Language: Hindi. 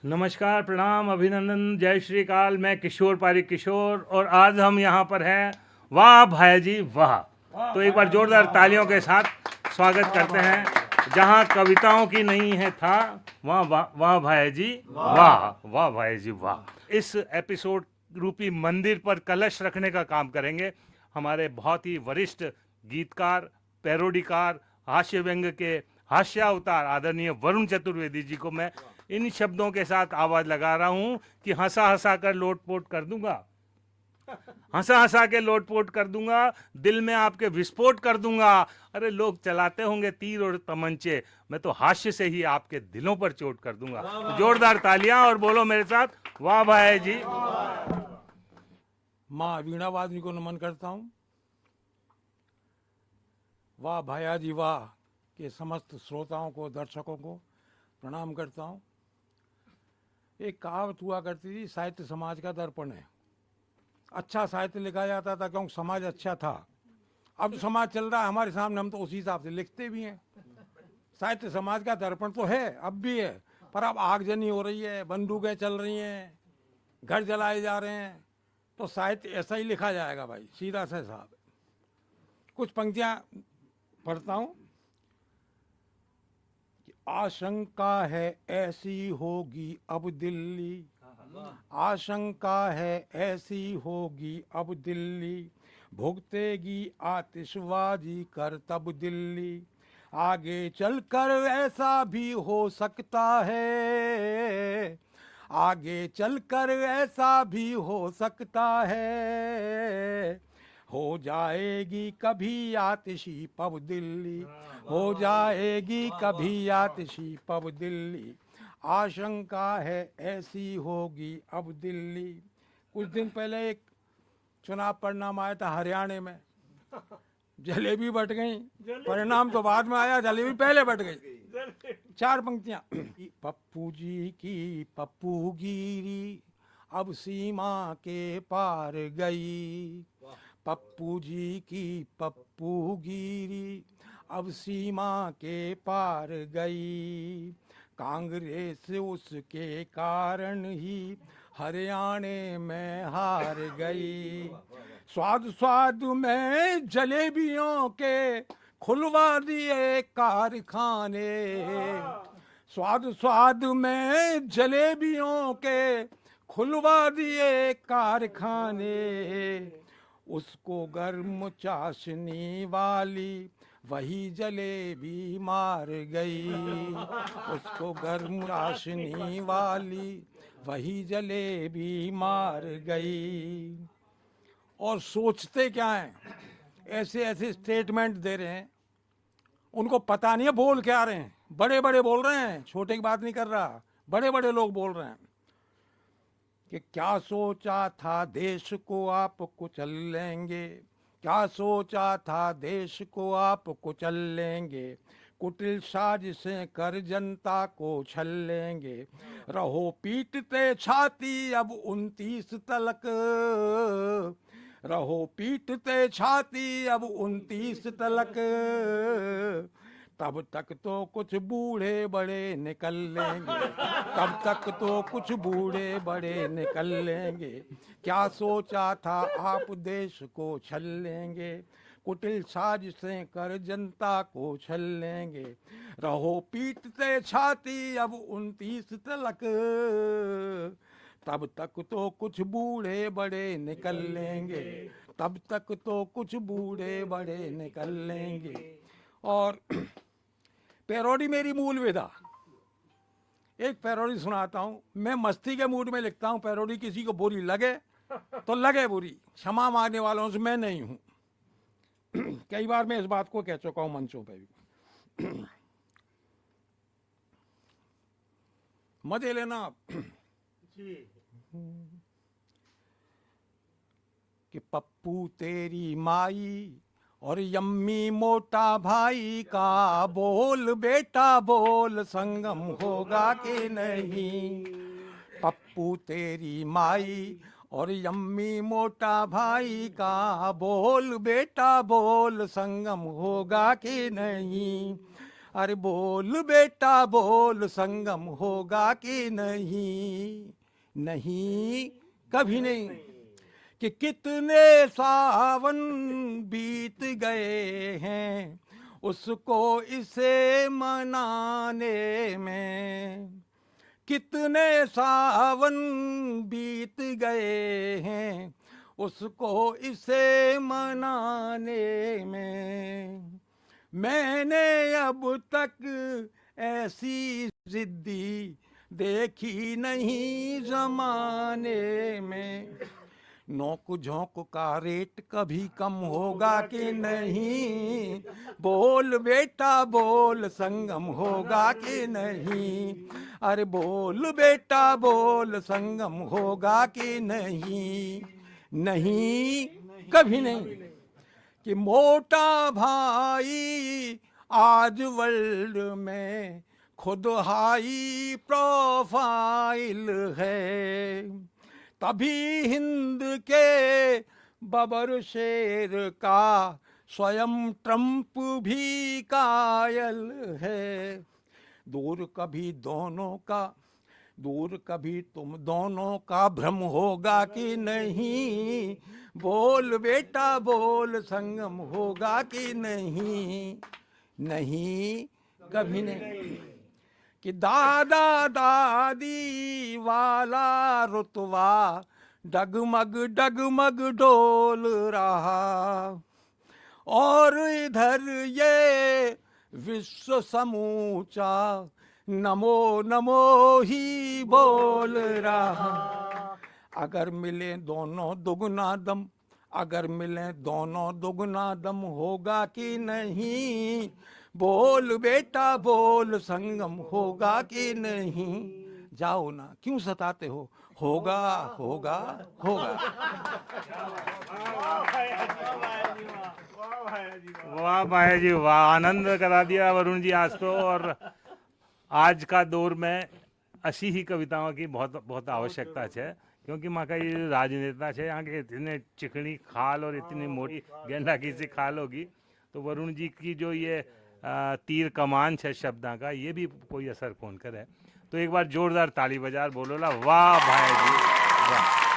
नमस्कार, प्रणाम, अभिनंदन, जय श्री काल। मैं किशोर पारिक किशोर और आज हम यहाँ पर हैं। वाह भाई जी वाह। तो एक बार जोरदार तालियों के साथ स्वागत करते हैं। जहाँ कविताओं की नहीं है था वहाँ वाह भाई जी वाह, वाह भाई जी वाह। इस एपिसोड रूपी मंदिर पर कलश रखने का काम करेंगे हमारे बहुत ही वरिष्ठ गीतकार, पैरोडीकार, हास्य व्यंग के हास्यावतार आदरणीय वरुण चतुर्वेदी जी को मैं इन शब्दों के साथ आवाज लगा रहा हूं कि हंसा हंसा कर लोटपोट कर दूंगा, हंसा हंसा के लोटपोट कर दूंगा, दिल में आपके विस्फोट कर दूंगा। अरे लोग चलाते होंगे तीर और तमंचे, मैं तो हास्य से ही आपके दिलों पर चोट कर दूंगा। तो जोरदार तालियां और बोलो मेरे साथ वाह भाई जी। माँ वीणावादिनी को नमन करता हूँ। वाह भैया जी वाह के समस्त श्रोताओं को, दर्शकों को प्रणाम करता हूँ। एक कहावत हुआ करती थी, साहित्य समाज का दर्पण है। अच्छा साहित्य लिखा जाता था क्योंकि समाज अच्छा था। अब समाज चल रहा है हमारे सामने, हम तो उसी हिसाब से लिखते भी हैं। साहित्य समाज का दर्पण तो है, अब भी है, पर अब आगजनी हो रही है, बंदूकें चल रही हैं, घर जलाए जा रहे हैं। तो साहित्य ऐसा ही लिखा जाएगा भाई, सीधा सा हिसाब है। कुछ पंक्तियां पढ़ता हूं। आशंका है ऐसी होगी अब दिल्ली, आशंका है ऐसी होगी अब दिल्ली, भुगतेगी आतिशबाजी कर तब दिल्ली। आगे चलकर ऐसा भी हो सकता है, आगे चलकर ऐसा भी हो सकता है, हो जाएगी कभी आतिशी पब दिल्ली, हो जाएगी कभी आतिशी पब दिल्ली। आशंका है ऐसी होगी अब दिल्ली। कुछ दिन पहले एक चुनाव परिणाम आया था हरियाणा में, जलेबी बट गई। परिणाम तो बाद में आया, जलेबी पहले बट गई। चार पंक्तियां। पप्पू जी की पप्पूगिरी अब सीमा के पार गई, पप्पू जी की पप्पूगिरी अब सीमा के पार गई। कांग्रेस उसके कारण ही हरियाणा में हार गई। स्वाद स्वाद में जलेबियों के खुलवा दिए कारखाने, स्वाद स्वाद में जलेबियों के खुलवा दिए कारखाने। उसको गर्म चाशनी वाली वही जलेबी मार गई, उसको गर्म चाशनी वाली वही जलेबी मार गई। और सोचते क्या हैं, ऐसे ऐसे स्टेटमेंट दे रहे हैं, उनको पता नहीं है बोल क्या रहे हैं। बड़े बड़े बोल रहे हैं, छोटे की बात नहीं कर रहा, बड़े बड़े लोग बोल रहे हैं कि क्या सोचा था देश को आप कुचल लेंगे, क्या सोचा था देश को आप कुचल लेंगे, कुटिल साजिशें कर जनता को छल लेंगे। रहो पीटते छाती अब 29 तलक, रहो पीटते छाती अब 29 तलक, तब तक तो कुछ बूढ़े बड़े निकल लेंगे, तब तक तो कुछ बूढ़े बड़े निकल लेंगे। क्या सोचा था आप देश को छल लेंगे, कुटिल साजिशें कर जनता को छल लेंगे। रहो पीटते छाती अब 29 तलक, तब तक तो कुछ बूढ़े बड़े निकल लेंगे, तब तक तो कुछ बूढ़े बड़े निकल लेंगे। और पैरोडी मेरी मूल विधा। एक पैरोडी सुनाता हूँ। मैं मस्ती के मूड में लिखता हूँ पैरोडी, किसी को बुरी लगे तो लगे बुरी, क्षमा मांगने वालों से मैं नहीं हूँ। कई बार मैं इस बात को कह चुका हूँ मंचों पे भी। मजे लेना आप। कि पप्पू तेरी माई और यम्मी मोटा भाई का बोल बेटा बोल, संगम होगा कि नहीं। पप्पू तेरी माई और यम्मी मोटा भाई का बोल बेटा बोल, संगम होगा कि नहीं। अरे बोल बेटा बोल, संगम होगा कि नहीं? नहीं, कभी नहीं। कि कितने सावन बीत गए हैं उसको इसे मनाने में, कितने सावन बीत गए हैं उसको इसे मनाने में। मैंने अब तक ऐसी जिद्दी देखी नहीं जमाने में। नोक झोंक का रेट कभी कम होगा कि नहीं? बोल बेटा बोल, संगम होगा कि नहीं? अरे बोल बेटा बोल, संगम होगा कि नहीं? नहीं, कभी नहीं। कि मोटा भाई आज वर्ल्ड में खुद हाई प्रोफाइल है, तभी हिंद के बबर शेर का स्वयं ट्रंप भी कायल है। दूर कभी दोनों का, दूर कभी तुम दोनों का भ्रम होगा कि नहीं? बोल बेटा बोल, संगम होगा कि नहीं? नहीं, कभी नहीं। कि दादा दादी वाला रुतवा डगमग डगमग डोल रहा, और इधर ये विश्व समूचा नमो नमो ही बोल रहा। अगर मिले दोनों दुगना दम, अगर मिले दोनों दुगना दम होगा कि नहीं? बोल बेटा बोल, संगम होगा कि नहीं? जाओ ना, क्यों सताते हो? होगा होगा होगा। वाह भाई जी वाह, आनंद करा दिया वरुण जी आज तो। और आज का दौर में ऐसी ही कविताओं की बहुत बहुत आवश्यकता है, क्योंकि माँ का ये राजनेता है, यहाँ के इतने चिकनी खाल और इतनी मोटी गेंडा की सी खाल होगी, तो वरुण जी की जो ये तीर कमान है शब्दा का, ये भी कोई असर कौन करे। तो एक बार जोरदार ताली बजा बोलो ला वाह भाई जी वाह।